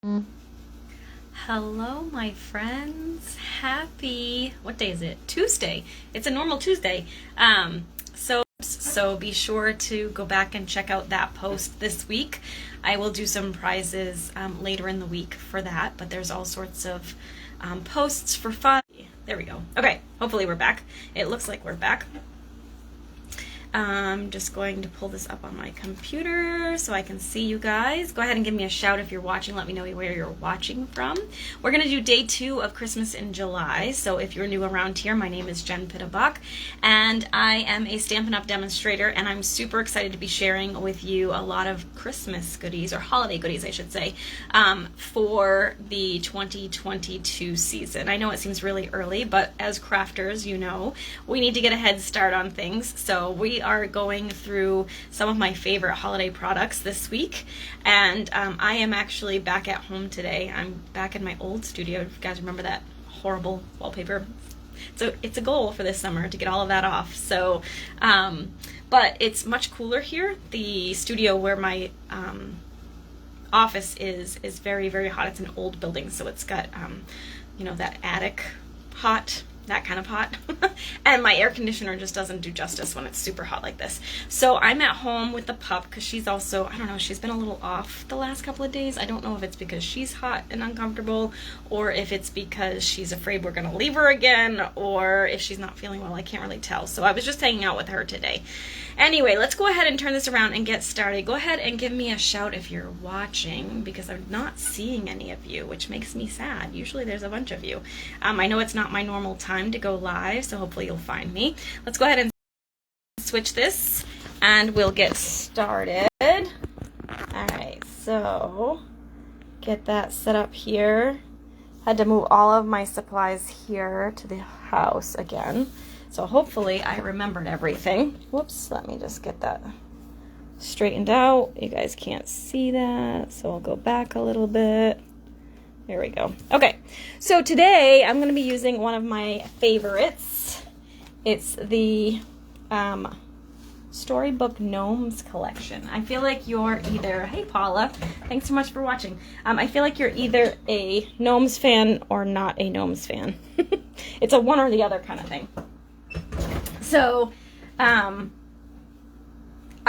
Hello, my friends. Happy, what day is it? Tuesday. It's a normal Tuesday. So be sure to go back and check out that post this week. I will do some prizes later in the week for that, but there's all sorts of posts for fun. There we go. Okay, hopefully we're back. It looks like we're back. I'm just going to pull this up on my computer so I can see you guys. Go ahead and give me a shout if you're watching. Let me know where you're watching from. We're going to do day 2 of Christmas in July. So if you're new around here, my name is Jen Pittabach, and I am a Stampin' Up demonstrator, and I'm super excited to be sharing with you a lot of Christmas goodies, or holiday goodies, I should say, for the 2022 season. I know it seems really early, but as crafters, you know, we need to get a head start on things. So we are going through some of my favorite holiday products this week, and I am actually back at home today. I'm back in my old studio. If you guys remember that horrible wallpaper, so it's a goal for this summer to get all of that off. So but it's much cooler here. The studio where my office is very, very hot. It's an old building, so it's got you know, that attic hot, that kind of hot. And my air conditioner just doesn't do justice when it's super hot like this. So I'm at home with the pup because she's also, I don't know, she's been a little off the last couple of days. I don't know if it's because she's hot and uncomfortable, or if it's because she's afraid we're going to leave her again, or if she's not feeling well. I can't really tell. So I was just hanging out with her today. Anyway, let's go ahead and turn this around and get started. Go ahead and give me a shout if you're watching, because I'm not seeing any of you, which makes me sad. Usually there's a bunch of you. I know it's not my normal time to go live, so hopefully you'll find me. Let's go ahead and switch this and we'll get started. Alright, so get that set up here. Had to move all of my supplies here to the house again. So hopefully I remembered everything. Whoops, let me just get that straightened out. You guys can't see that, so I'll go back a little bit. There we go. Okay, so today I'm going to be using one of my favorites. It's the Storybook Gnomes collection. I feel like you're either, hey Paula, thanks so much for watching. I feel like you're either a Gnomes fan or not a Gnomes fan. It's a one or the other kind of thing. So,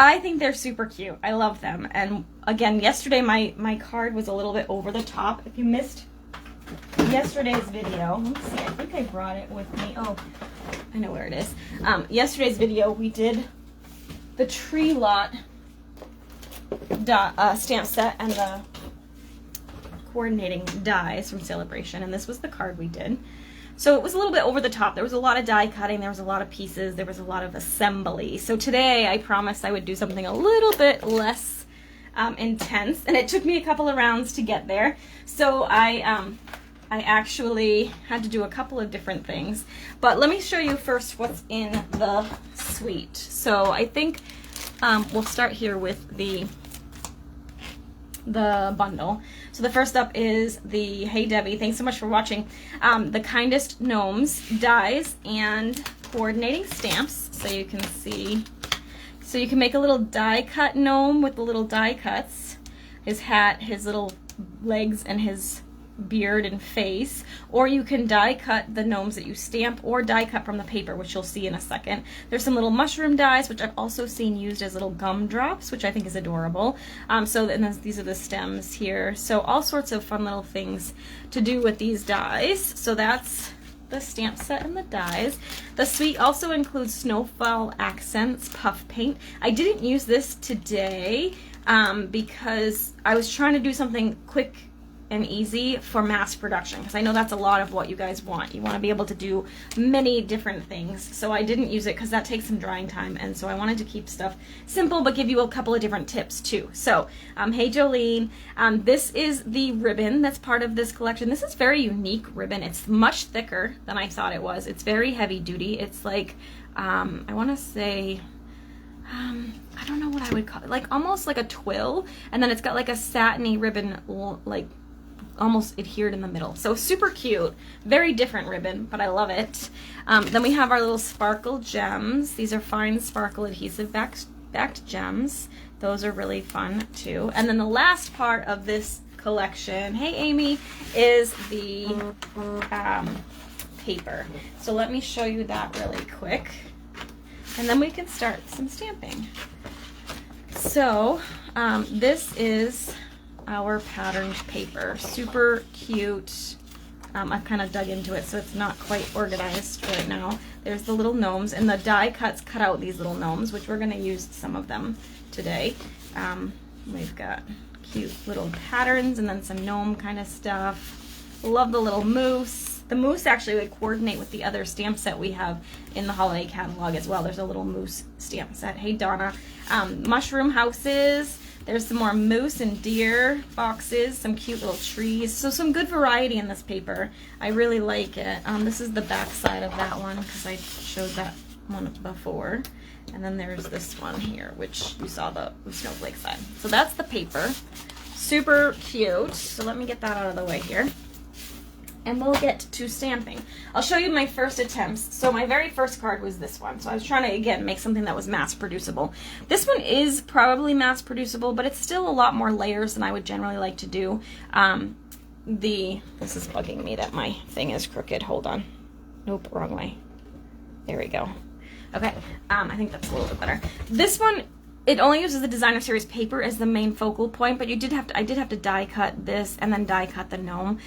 I think they're super cute. I love them. And again, yesterday my card was a little bit over the top. If you missed yesterday's video, let's see, I think I brought it with me. Oh, I know where it is. Yesterday's video, we did the Tree Lot stamp set and the coordinating dies from Celebration, and this was the card we did. So it was a little bit over the top. There was a lot of die cutting, there was a lot of pieces, there was a lot of assembly. So today I promised I would do something a little bit less intense, and it took me a couple of rounds to get there. So I actually had to do a couple of different things. But let me show you first what's in the suite. So I think we'll start here with the bundle. So the first up is the Hey Debbie, thanks so much for watching, the Kindest Gnomes dies and coordinating stamps. So you can see, so you can make a little die cut gnome with the little die cuts, his hat, his little legs, and his beard and face, or you can die cut the gnomes that you stamp, or die cut from the paper, which you'll see in a second. There's some little mushroom dies, which I've also seen used as little gumdrops, which I think is adorable. And then these are the stems here. So all sorts of fun little things to do with these dies. So that's the stamp set and the dies. The suite also includes snowfall accents, puff paint. I didn't use this today because I was trying to do something quick and easy for mass production, because I know that's a lot of what you guys want. You want to be able to do many different things. So I didn't use it because that takes some drying time, and so I wanted to keep stuff simple but give you a couple of different tips too. So hey Jolene, this is the ribbon that's part of this collection. This is very unique ribbon. It's much thicker than I thought it was. It's very heavy duty. It's like I want to say I don't know what I would call it, like almost like a twill, and then it's got like a satiny ribbon like almost adhered in the middle. So super cute, very different ribbon, but I love it. Then we have our little sparkle gems. These are fine sparkle adhesive backed gems. Those are really fun too. And then the last part of this collection, hey Amy, is the paper. So let me show you that really quick, and then we can start some stamping. So this is our patterned paper. Super cute. I've kind of dug into it, so it's not quite organized right now. There's the little gnomes, and the die cuts cut out these little gnomes, which we're going to use some of them today. We've got cute little patterns and then some gnome kind of stuff. Love the little moose. The moose actually would coordinate with the other stamp set we have in the holiday catalog as well. There's a little moose stamp set. Hey Donna. Mushroom houses. There's some more moose and deer boxes, some cute little trees. So some good variety in this paper. I really like it. This is the back side of that one because I showed that one before. And then there's this one here, which you saw the snowflake side. So that's the paper. Super cute. So let me get that out of the way here. And we'll get to stamping. I'll show you my first attempts. So my very first card was this one. So I was trying to, again, make something that was mass producible. This one is probably mass producible, but it's still a lot more layers than I would generally like to do. This is bugging me that my thing is crooked. Hold on. Nope, wrong way. There we go. Okay, I think that's a little bit better. This one, it only uses the designer series paper as the main focal point, but I did have to die cut this and then die cut the gnome.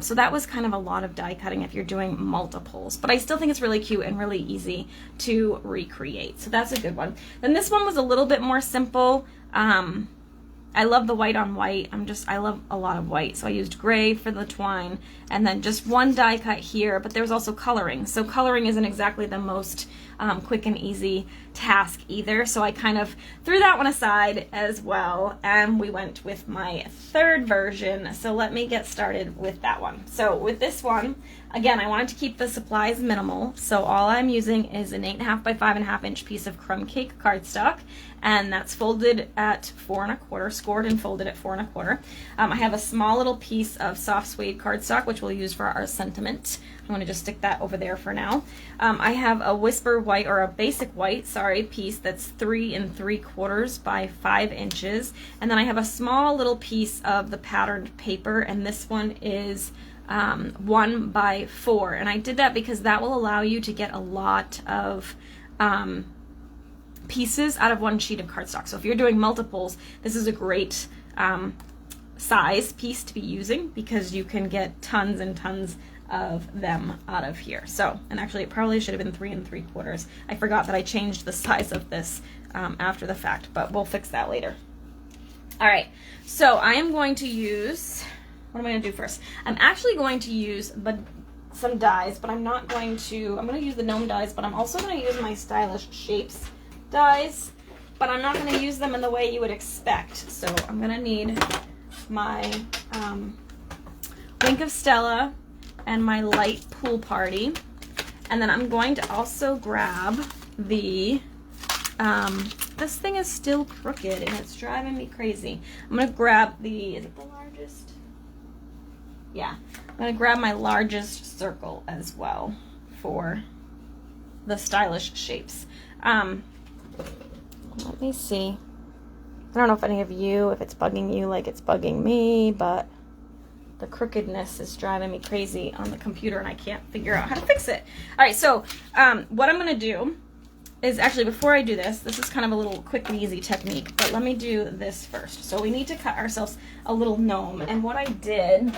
So that was kind of a lot of die cutting if you're doing multiples, but I still think it's really cute and really easy to recreate. So that's a good one. Then this one was a little bit more simple. I love the white on white. I love a lot of white. So I used gray for the twine and then just one die cut here, but there's also coloring. So coloring isn't exactly the most quick and easy task either. So I kind of threw that one aside as well, and we went with my third version. So let me get started with that one. So with this one, again, I wanted to keep the supplies minimal. So all I'm using is an 8.5 by 5.5 inch piece of crumb cake cardstock, and that's folded at 4 1/4, scored and folded at 4 1/4. I have a small little piece of soft suede cardstock, which we'll use for our sentiment. I'm going to just stick that over there for now. I have a whisper white, or a basic white, sorry, piece that's 3 3/4 by 5 inches. And then I have a small little piece of the patterned paper, and this one is 1 by 4. And I did that because that will allow you to get a lot of pieces out of one sheet of cardstock. So if you're doing multiples, this is a great size piece to be using because you can get tons and tons of them out of here. So, and actually it probably should have been 3 3/4. I forgot that I changed the size of this after the fact, but we'll fix that later. All right, so I am going to use, what am I going to do first? I'm actually going to use some dies, but I'm going to use the gnome dies, but I'm also going to use my Stylish Shapes dies, but I'm not going to use them in the way you would expect. So I'm going to need my Wink of Stella and my Light Pool Party, and then I'm going to also grab the this thing is still crooked and it's driving me crazy. I'm going to grab is it the largest? Yeah, I'm going to grab my largest circle as well for the Stylish Shapes. Let me see. I don't know if any of you, if it's bugging you like it's bugging me, but the crookedness is driving me crazy on the computer and I can't figure out how to fix it. All right, so what I'm going to do is, actually before I do this is kind of a little quick and easy technique, but let me do this first. So we need to cut ourselves a little gnome, and what I did,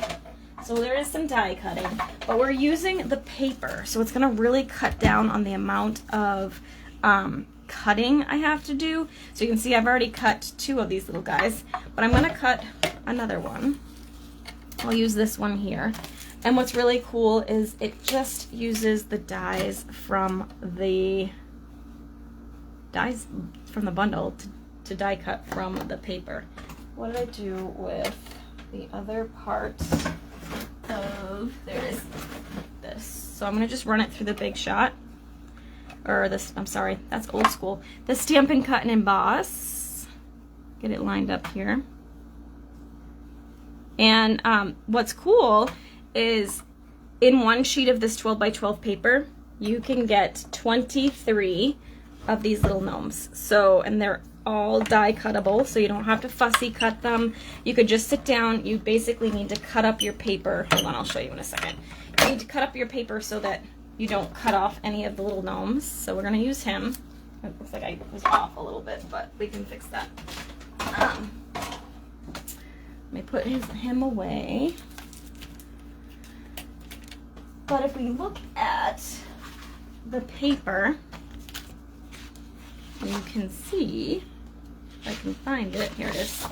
so there is some die cutting, but we're using the paper, so it's going to really cut down on the amount of cutting I have to do. So you can see I've already cut 2 of these little guys, but I'm going to cut another one. I'll use this one here. And what's really cool is it just uses the dies from the bundle to die cut from the paper. What did I do with the other part of, there it is, this. So I'm going to just run it through the Big Shot. Or this, I'm sorry, that's old school. The Stampin' Cut and Emboss. Get it lined up here. And what's cool is in one sheet of this 12 by 12 paper, you can get 23 of these little gnomes. So, and they're all die cuttable, so you don't have to fussy cut them. You could just sit down. You basically need to cut up your paper. Hold on, I'll show you in a second. You need to cut up your paper so that you don't cut off any of the little gnomes. So we're going to use him. It looks like I was off a little bit, but we can fix that. Let me put him away. But if we look at the paper, you can see, if I can find it, here it is.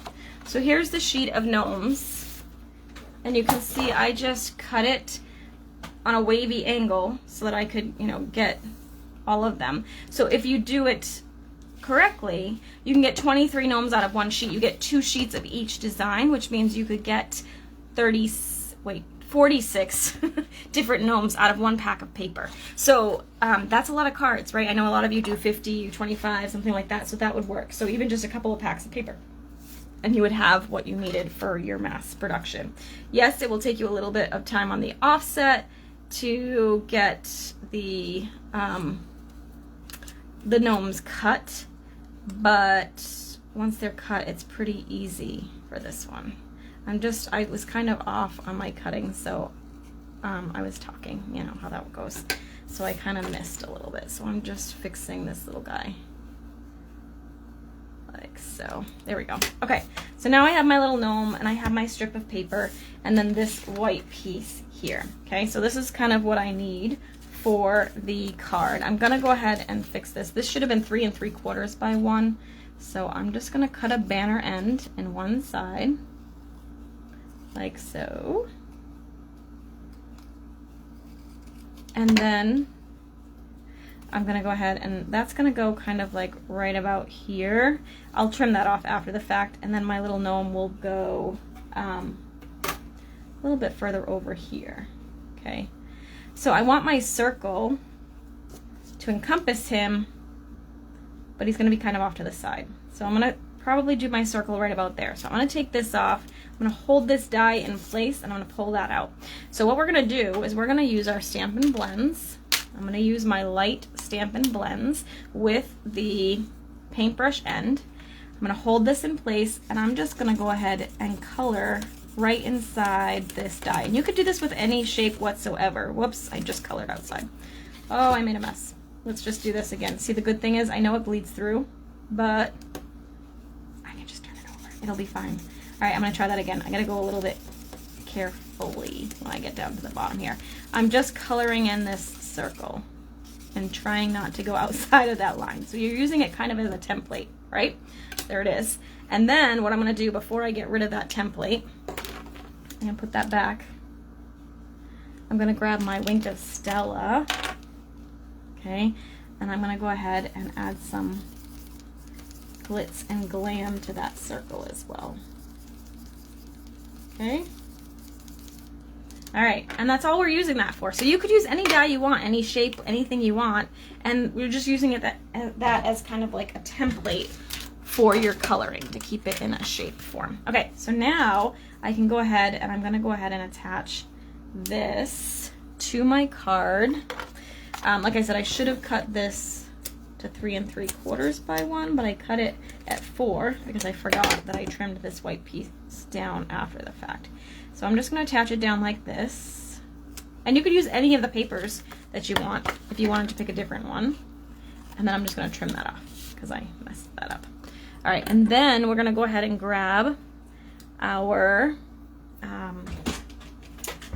So here's the sheet of gnomes, and you can see I just cut it on a wavy angle so that I could, you know, get all of them. So if you do it correctly, you can get 23 gnomes out of one sheet. You get 2 sheets of each design, which means you could get 46 different gnomes out of one pack of paper. So that's a lot of cards, right? I know a lot of you do 50, 25, something like that, so that would work. So even just a couple of packs of paper, and you would have what you needed for your mass production. Yes, it will take you a little bit of time on the offset to get the gnomes cut, but once they're cut, it's pretty easy for this one. I was kind of off on my cutting, so I was talking, you know how that goes. So I kind of missed a little bit. So I'm just fixing this little guy. Like so. There we go. Okay, so now I have my little gnome, and I have my strip of paper, and then this white piece here. Okay, so this is kind of what I need for the card. I'm gonna go ahead and fix this. This should have been 3 3/4 by 1. So I'm just gonna cut a banner end in one side, like so. And then I'm gonna go ahead, and that's gonna go kind of like right about here. I'll trim that off after the fact, and then my little gnome will go a little bit further over here. Okay, so I want my circle to encompass him, but he's gonna be kind of off to the side. So I'm gonna probably do my circle right about there. So I'm gonna take this off, I'm gonna hold this die in place, and I'm gonna pull that out. So what we're gonna do is we're gonna use our Stampin' Blends. I'm gonna use my light Stampin' Blends with the paintbrush end. I'm gonna hold this in place, and I'm just gonna go ahead and color right inside this die. And you could do this with any shape whatsoever. Whoops, I just colored outside. Oh, I made a mess. Let's just do this again. See, the good thing is I know it bleeds through, but I can just turn it over. It'll be fine. All right, I'm gonna try that again. I gotta go a little bit carefully when I get down to the bottom here. I'm just coloring in this circle and trying not to go outside of that line. So you're using it kind of as a template, right? There it is. And then what I'm gonna do before I get rid of that template, I'm gonna put that back. I'm gonna grab my Wink of Stella, okay? And I'm gonna go ahead and add some glitz and glam to that circle as well. Okay? All right, and that's all we're using that for. So you could use any die you want, any shape, anything you want, and we're just using it that as kind of like a template for your coloring to keep it in a shape form. Okay, so now I can go ahead, and I'm gonna go ahead and attach this to my card. Like I said, I should have cut this to 3 3/4 by 1, but I cut it at 4 because I forgot that I trimmed this white piece down after the fact. So I'm just going to attach it down like this. And you could use any of the papers that you want if you wanted to pick a different one. And then I'm just going to trim that off because I messed that up. All right, and then we're going to go ahead and grab our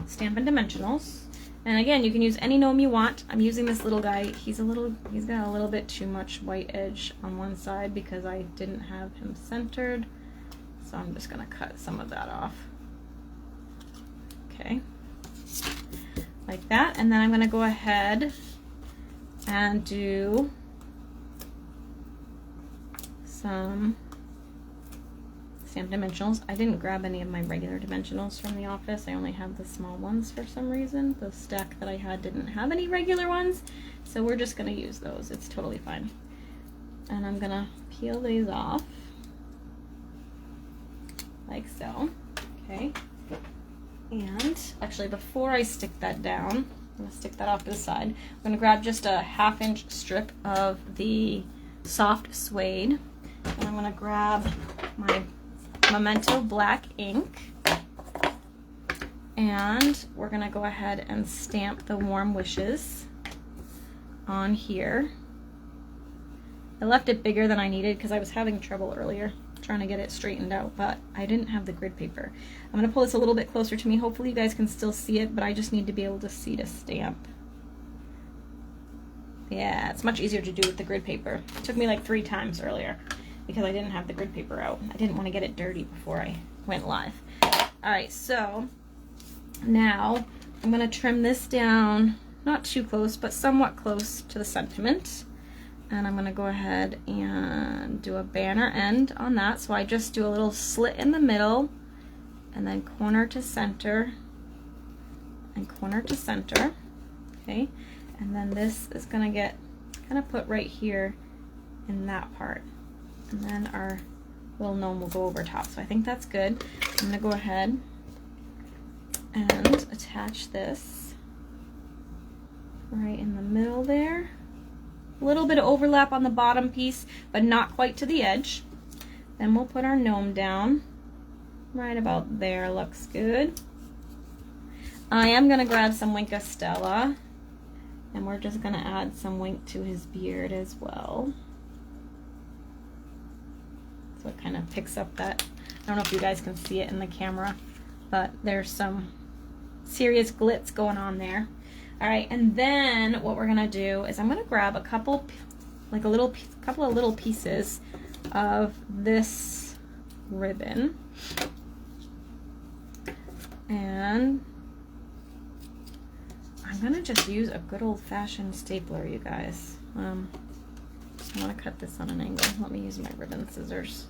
Stampin' Dimensionals. And again, you can use any gnome you want. I'm using this little guy. He's got a little bit too much white edge on one side because I didn't have him centered. So I'm just gonna cut some of that off. Okay, like that. And then I'm gonna go ahead and do some Stampin' Dimensionals. I didn't grab any of my regular dimensionals from the office. I only have the small ones for some reason. The stack that I had didn't have any regular ones, so we're just gonna use those. It's totally fine. And I'm gonna peel these off like so. Okay. And actually, before I stick that down, I'm gonna stick that off to the side. I'm gonna grab just a 1/2 inch strip of the soft suede, and I'm I'm gonna grab my Memento black ink, and we're gonna go ahead and stamp the warm wishes on here. I left it bigger than I needed because I was having trouble earlier trying to get it straightened out, but I didn't have the grid paper. I'm gonna pull this a little bit closer to me. Hopefully you guys can still see it, but I just need to be able to see to stamp. Yeah, it's much easier to do with the grid paper. It took me like 3 times earlier because I didn't have the grid paper out. I didn't want to get it dirty before I went live. Alright, so now I'm gonna trim this down, not too close, but somewhat close to the sentiment. And I'm going to go ahead and do a banner end on that. So I just do a little slit in the middle, and then corner to center, and corner to center. Okay, and then this is going to get kind of put right here in that part. And then our little gnome will go over top. So I think that's good. I'm going to go ahead and attach this right in the middle there. A little bit of overlap on the bottom piece, but not quite to the edge. Then we'll put our gnome down right about there. Looks good. I am going to grab some Wink of Stella, and we're just going to add some wink to his beard as well. So it kind of picks up that, I don't know if you guys can see it in the camera, but there's some serious glitz going on there. All right, and then what we're gonna do is I'm gonna grab a couple, like a couple of little pieces of this ribbon, and I'm gonna just use a good old-fashioned stapler, you guys. I wanna cut this on an angle. Let me use my ribbon scissors.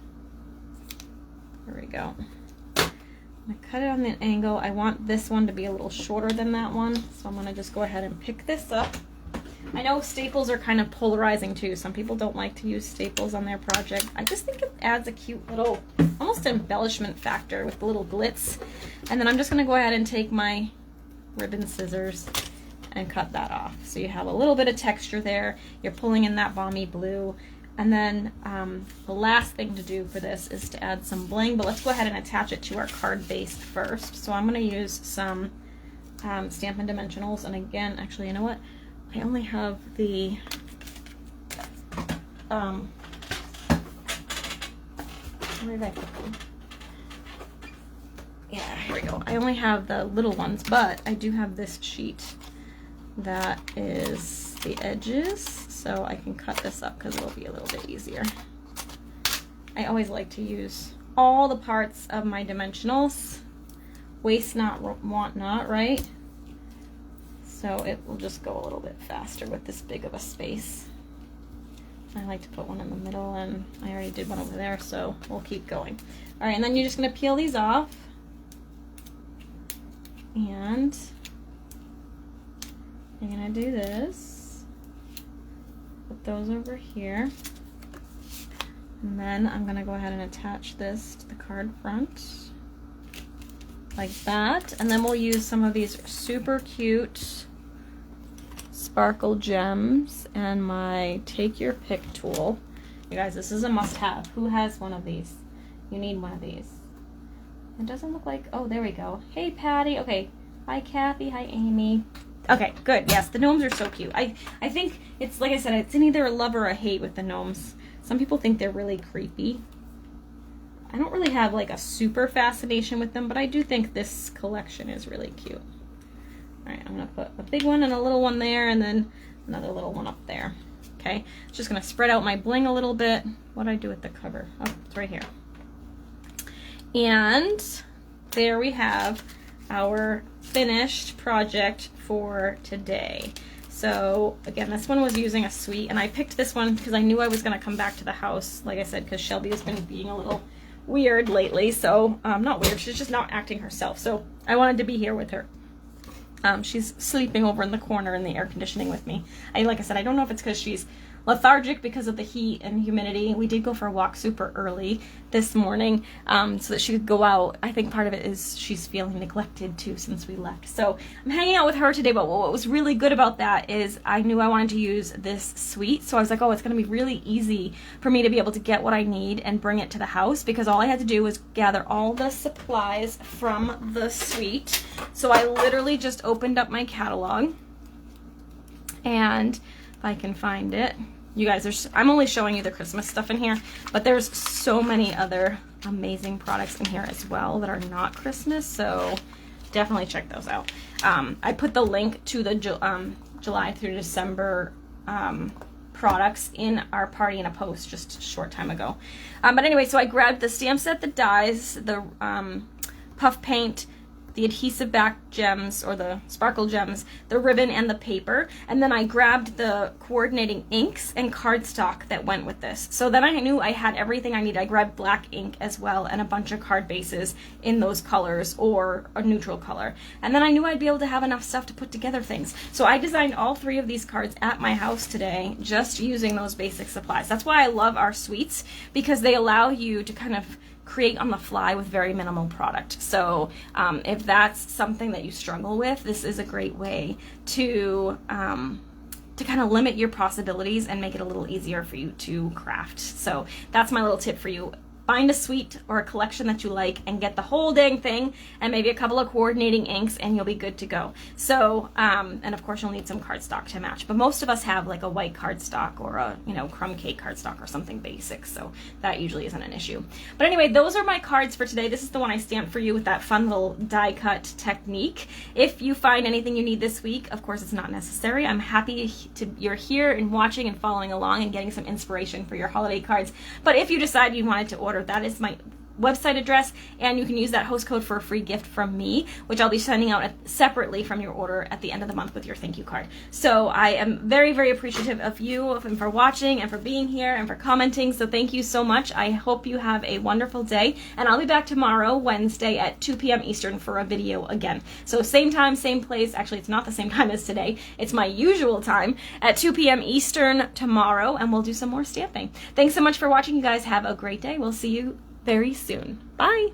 There we go. I'm going to cut it on the angle. I want this one to be a little shorter than that one, so I'm going to just go ahead and pick this up. I know staples are kind of polarizing too. Some people don't like to use staples on their project. I just think it adds a cute little, almost embellishment factor with the little glitz. And then I'm just going to go ahead and take my ribbon scissors and cut that off. So you have a little bit of texture there. You're pulling in that balmy blue. And then the last thing to do for this is to add some bling, but let's go ahead and attach it to our card base first. So I'm going to use some Stampin' Dimensionals, and again, actually, you know what? I only have the where did I put them? Yeah, here we go. I only have the little ones, but I do have this sheet that is the edges. So I can cut this up because it'll be a little bit easier. I always like to use all the parts of my dimensionals. Waste not, want not, right? So it will just go a little bit faster with this big of a space. I like to put one in the middle, and I already did one over there, so we'll keep going. All right, and then you're just gonna peel these off. And you're gonna do this. Put those over here, and then I'm going to go ahead and attach this to the card front like that, and then we'll use some of these super cute sparkle gems and my take your pick tool. You guys, this is a must-have. Who has one of these? You need one of these. It doesn't look like, oh, there we go. Hey, Patty. Okay, hi, Kathy. Hi, Amy. Okay, good. Yes, the gnomes are so cute. I think it's, like I said, it's in either a love or a hate with the gnomes. Some people think they're really creepy. I don't really have like a super fascination with them, but I do think this collection is really cute. All right, I'm going to put a big one and a little one there, and then another little one up there. Okay, just going to spread out my bling a little bit. What do I do with the cover? Oh, it's right here. And there we have our finished project for today. So again, this one was using a suite, and I picked this one because I knew I was going to come back to the house, like I said, because Shelby has been being a little weird lately. So not weird, she's just not acting herself, so I wanted to be here with her. She's sleeping over in the corner in the air conditioning with me. Like I said, I don't know if it's because she's lethargic because of the heat and humidity. We did go for a walk super early this morning so that she could go out. I think part of it is she's feeling neglected too since we left. So I'm hanging out with her today, but what was really good about that is I knew I wanted to use this suite. So I was like, oh, it's going to be really easy for me to be able to get what I need and bring it to the house, because all I had to do was gather all the supplies from the suite. So I literally just opened up my catalog, and if I can find it, you guys, I'm only showing you the Christmas stuff in here, but there's so many other amazing products in here as well that are not Christmas, so definitely check those out. I put the link to the July through December products in our party in a post just a short time ago. But anyway, so I grabbed the stamp set, the dies, the puff paint, the adhesive back gems or the sparkle gems, the ribbon, and the paper. And then I grabbed the coordinating inks and cardstock that went with this. So then I knew I had everything I needed. I grabbed black ink as well and a bunch of card bases in those colors or a neutral color. And then I knew I'd be able to have enough stuff to put together things. So I designed all 3 of these cards at my house today just using those basic supplies. That's why I love our suites, because they allow you to kind of create on the fly with very minimal product. So if that's something that you struggle with, this is a great way to kind of limit your possibilities and make it a little easier for you to craft. So that's my little tip for you. Find a suite or a collection that you like and get the whole dang thing and maybe a couple of coordinating inks and you'll be good to go. So, and of course you'll need some cardstock to match, but most of us have like a white cardstock or a, crumb cake cardstock or something basic. So that usually isn't an issue. But anyway, those are my cards for today. This is the one I stamped for you with that fun little die cut technique. If you find anything you need this week, of course it's not necessary. I'm happy you're here and watching and following along and getting some inspiration for your holiday cards. But if you decide you wanted to order, that is my website address, and you can use that host code for a free gift from me, which I'll be sending out separately from your order at the end of the month with your thank you card. So I am very, very appreciative of you and for watching and for being here and for commenting. So thank you so much. I hope you have a wonderful day, and I'll be back tomorrow, Wednesday at 2 p.m. Eastern for a video again. So same time, same place. Actually, it's not the same time as today. It's my usual time at 2 p.m. Eastern tomorrow, and we'll do some more stamping. Thanks so much for watching, you guys. Have a great day. We'll see you very soon. Bye.